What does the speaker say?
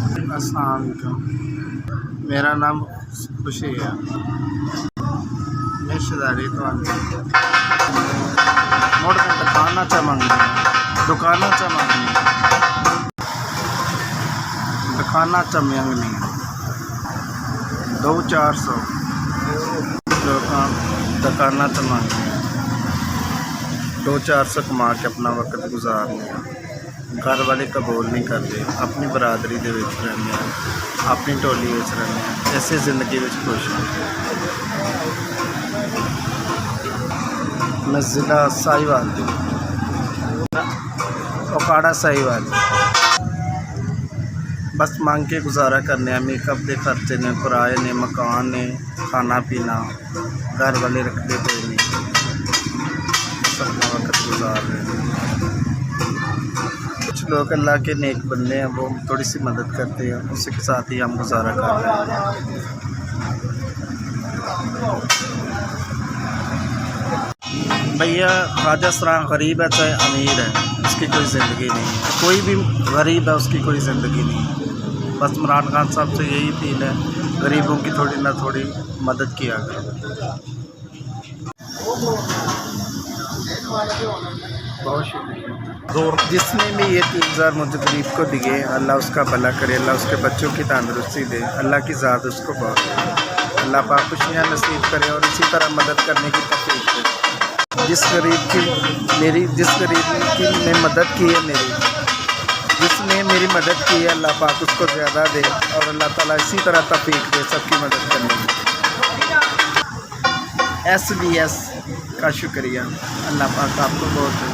السلام علیکم، میرا نام خوشی ہے، میں شہزادی تو موڑ میں دکانہ چا منگنی دکانہ چا منگنی دکانہ چا منگنی 2-400 دکانہ چا منگنی 2-400 کما کے اپنا وقت گزار لیا۔ گھر والے قبول نہیں کرتے، اپنی برادری دے وچ رہنے ہیں، اپنی ٹولی وچ رہنے ہیں، ایسے زندگی وچ خوش ہوں۔ میں ضلع ساہیوال دی اوکاڑا ساہیوال بس مانگ کے گزارا کرنے ہیں۔ میک اپ دے خرچے نے، کرائے نے، مکان نے، کھانا پینا، گھر والے رکھتے کوئی نہیں، بس اپنا وقت گزار رہے ہیں۔ کچھ لوگ اللہ کے نیک بندے ہیں، وہ تھوڑی سی مدد کرتے ہیں، اسی کے ساتھ ہی ہم گزارا کر رہے ہیں۔ بھیا خواجہ سراں غریب ہے چاہے امیر ہے، اس کی کوئی زندگی نہیں، کوئی بھی غریب ہے اس کی کوئی زندگی نہیں۔ بس عمران خان صاحب سے یہی اپیل ہے، غریبوں کی تھوڑی نہ تھوڑی مدد کیا کریں۔ بہت شکریہ۔ جس نے بھی یہ 3000 مجھے غریب کو دیے، اللہ اس کا بھلا کرے، اللہ اس کے بچوں کی تندرستی دے، اللہ کی ذات اس کو بہت، اللہ پاک خوشیاں نصیب کرے اور اسی طرح مدد کرنے کی توفیق دے۔ جس غریب کی میں مدد کی ہے، جس نے میری مدد کی ہے، اللہ پاک اس کو زیادہ دے اور اللہ تعالیٰ اسی طرح توفیق دے سب کی مدد کرنے کی۔ SBS کا شکریہ، اللہ پاک آپ کو بہت